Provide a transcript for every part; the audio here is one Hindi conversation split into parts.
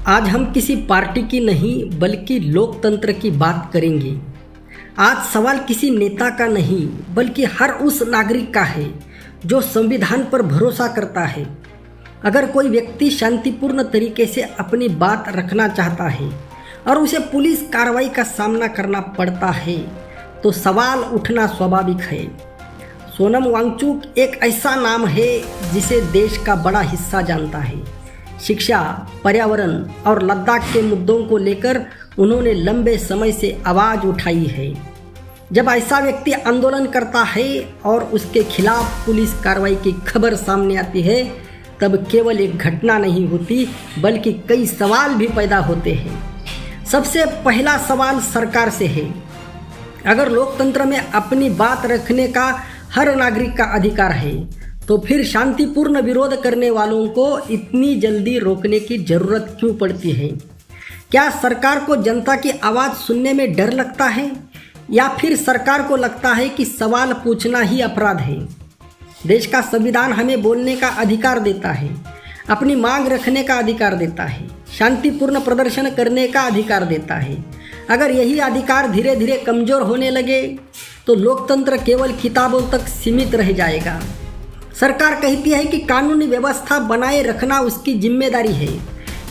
आज हम किसी पार्टी की नहीं बल्कि लोकतंत्र की बात करेंगे। आज सवाल किसी नेता का नहीं बल्कि हर उस नागरिक का है जो संविधान पर भरोसा करता है। अगर कोई व्यक्ति शांतिपूर्ण तरीके से अपनी बात रखना चाहता है और उसे पुलिस कार्रवाई का सामना करना पड़ता है तो सवाल उठना स्वाभाविक है। सोनम वांगचुक एक ऐसा नाम है जिसे देश का बड़ा हिस्सा जानता है। शिक्षा, पर्यावरण और लद्दाख के मुद्दों को लेकर उन्होंने लंबे समय से आवाज़ उठाई है। जब ऐसा व्यक्ति आंदोलन करता है और उसके खिलाफ पुलिस कार्रवाई की खबर सामने आती है तब केवल एक घटना नहीं होती बल्कि कई सवाल भी पैदा होते हैं। सबसे पहला सवाल सरकार से है। अगर लोकतंत्र में अपनी बात रखने का हर नागरिक का अधिकार है तो फिर शांतिपूर्ण विरोध करने वालों को इतनी जल्दी रोकने की जरूरत क्यों पड़ती है? क्या सरकार को जनता की आवाज़ सुनने में डर लगता है या फिर सरकार को लगता है कि सवाल पूछना ही अपराध है? देश का संविधान हमें बोलने का अधिकार देता है, अपनी मांग रखने का अधिकार देता है, शांतिपूर्ण प्रदर्शन करने का अधिकार देता है। अगर यही अधिकार धीरे धीरे कमज़ोर होने लगे तो लोकतंत्र केवल किताबों तक सीमित रह जाएगा। सरकार कहती है कि कानूनी व्यवस्था बनाए रखना उसकी जिम्मेदारी है।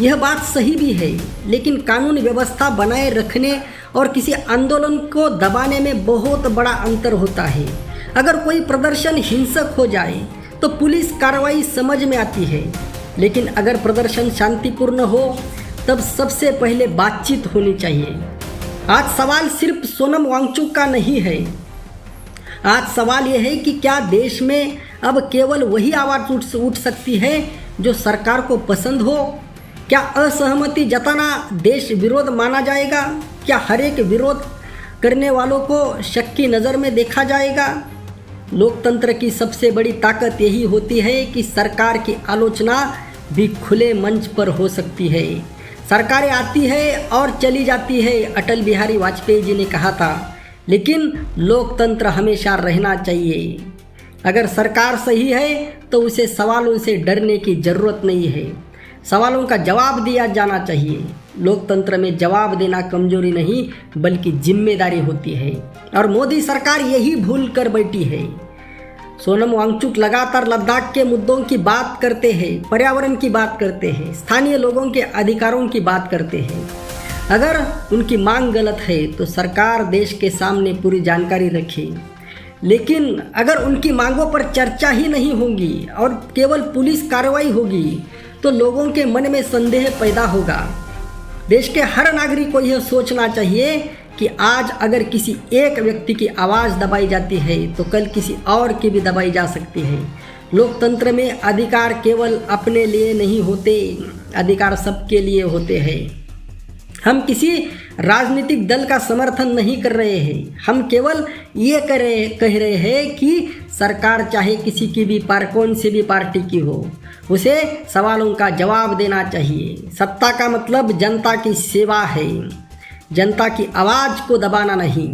यह बात सही भी है, लेकिन कानूनी व्यवस्था बनाए रखने और किसी आंदोलन को दबाने में बहुत बड़ा अंतर होता है। अगर कोई प्रदर्शन हिंसक हो जाए तो पुलिस कार्रवाई समझ में आती है, लेकिन अगर प्रदर्शन शांतिपूर्ण हो तब सबसे पहले बातचीत होनी चाहिए। आज सवाल सिर्फ सोनम वांगचुक का नहीं है। आज सवाल यह है कि क्या देश में अब केवल वही आवाज़ उठ सकती है जो सरकार को पसंद हो? क्या असहमति जताना देश विरोध माना जाएगा? क्या हर एक विरोध करने वालों को शक की नज़र में देखा जाएगा? लोकतंत्र की सबसे बड़ी ताकत यही होती है कि सरकार की आलोचना भी खुले मंच पर हो सकती है। सरकारें आती है और चली जाती है, अटल बिहारी वाजपेयी जी ने कहा था, लेकिन लोकतंत्र हमेशा रहना चाहिए। अगर सरकार सही है तो उसे सवालों से डरने की ज़रूरत नहीं है, सवालों का जवाब दिया जाना चाहिए। लोकतंत्र में जवाब देना कमजोरी नहीं बल्कि जिम्मेदारी होती है और मोदी सरकार यही भूल कर बैठी है। सोनम वांगचुक लगातार लद्दाख के मुद्दों की बात करते हैं, पर्यावरण की बात करते हैं, स्थानीय लोगों के अधिकारों की बात करते हैं। अगर उनकी मांग गलत है तो सरकार देश के सामने पूरी जानकारी रखे, लेकिन अगर उनकी मांगों पर चर्चा ही नहीं होगी और केवल पुलिस कार्रवाई होगी तो लोगों के मन में संदेह पैदा होगा। देश के हर नागरिक को यह सोचना चाहिए कि आज अगर किसी एक व्यक्ति की आवाज़ दबाई जाती है तो कल किसी और की भी दबाई जा सकती है। लोकतंत्र में अधिकार केवल अपने लिए नहीं होते, अधिकार सबके लिए होते हैं। हम किसी राजनीतिक दल का समर्थन नहीं कर रहे हैं, हम केवल ये कह रहे हैं कि सरकार चाहे किसी की भी कौन सी भी पार्टी की हो, उसे सवालों का जवाब देना चाहिए। सत्ता का मतलब जनता की सेवा है, जनता की आवाज़ को दबाना नहीं।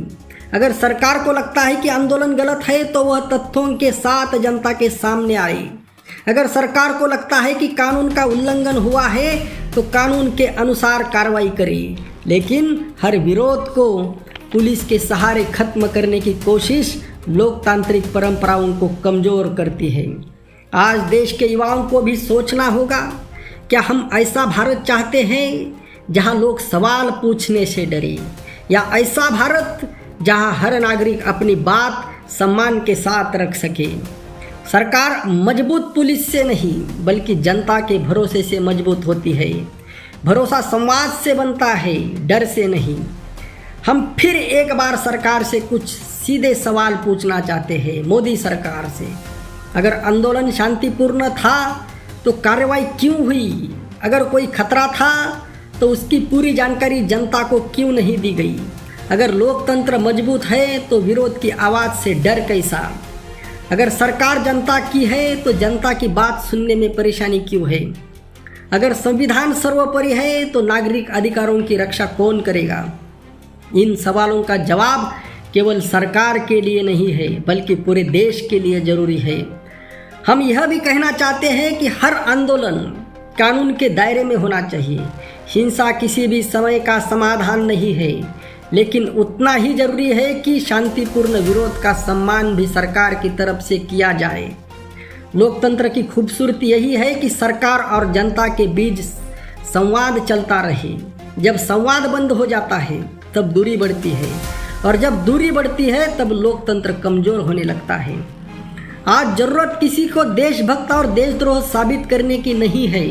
अगर सरकार को लगता है कि आंदोलन गलत है तो वह तथ्यों के साथ जनता के सामने आए। अगर सरकार को लगता है कि कानून का उल्लंघन हुआ है तो कानून के अनुसार कार्रवाई करे, लेकिन हर विरोध को पुलिस के सहारे खत्म करने की कोशिश लोकतांत्रिक परंपराओं को कमज़ोर करती है। आज देश के युवाओं को भी सोचना होगा, क्या हम ऐसा भारत चाहते हैं जहां लोग सवाल पूछने से डरे, या ऐसा भारत जहां हर नागरिक अपनी बात सम्मान के साथ रख सके? सरकार मजबूत पुलिस से नहीं बल्कि जनता के भरोसे से मजबूत होती है। भरोसा संवाद से बनता है, डर से नहीं। हम फिर एक बार सरकार से कुछ सीधे सवाल पूछना चाहते हैं। मोदी सरकार से, अगर आंदोलन शांतिपूर्ण था तो कार्रवाई क्यों हुई? अगर कोई खतरा था तो उसकी पूरी जानकारी जनता को क्यों नहीं दी गई? अगर लोकतंत्र मजबूत है तो विरोध की आवाज़ से डर कैसा? अगर सरकार जनता की है तो जनता की बात सुनने में परेशानी क्यों है? अगर संविधान सर्वोपरि है तो नागरिक अधिकारों की रक्षा कौन करेगा? इन सवालों का जवाब केवल सरकार के लिए नहीं है बल्कि पूरे देश के लिए ज़रूरी है। हम यह भी कहना चाहते हैं कि हर आंदोलन कानून के दायरे में होना चाहिए। हिंसा किसी भी समय का समाधान नहीं है, लेकिन उतना ही जरूरी है कि शांतिपूर्ण विरोध का सम्मान भी सरकार की तरफ से किया जाए। लोकतंत्र की खूबसूरती यही है कि सरकार और जनता के बीच संवाद चलता रहे। जब संवाद बंद हो जाता है तब दूरी बढ़ती है, और जब दूरी बढ़ती है तब लोकतंत्र कमज़ोर होने लगता है। आज ज़रूरत किसी को देशभक्त और देशद्रोह साबित करने की नहीं है।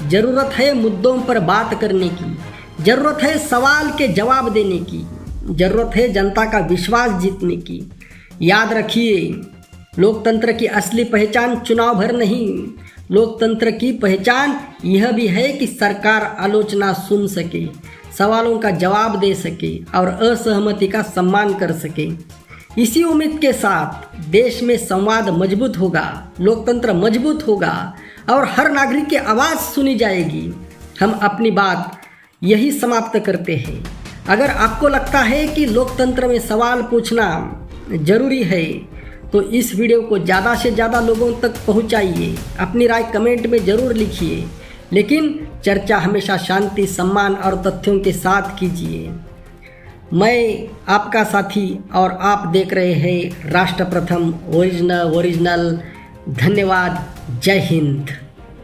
ज़रूरत है मुद्दों पर बात करने की, ज़रूरत है सवाल के जवाब देने की, ज़रूरत है जनता का विश्वास जीतने की। याद रखिए, लोकतंत्र की असली पहचान चुनाव भर नहीं, लोकतंत्र की पहचान यह भी है कि सरकार आलोचना सुन सके, सवालों का जवाब दे सके और असहमति का सम्मान कर सके। इसी उम्मीद के साथ देश में संवाद मजबूत होगा, लोकतंत्र मजबूत होगा और हर नागरिक की आवाज़ सुनी जाएगी। हम अपनी बात यही समाप्त करते हैं। अगर आपको लगता है कि लोकतंत्र में सवाल पूछना जरूरी है तो इस वीडियो को ज़्यादा से ज़्यादा लोगों तक पहुंचाइए। अपनी राय कमेंट में ज़रूर लिखिए, लेकिन चर्चा हमेशा शांति, सम्मान और तथ्यों के साथ कीजिए। मैं आपका साथी और आप देख रहे हैं राष्ट्र प्रथम ओरिजिनल। धन्यवाद। जय हिंद।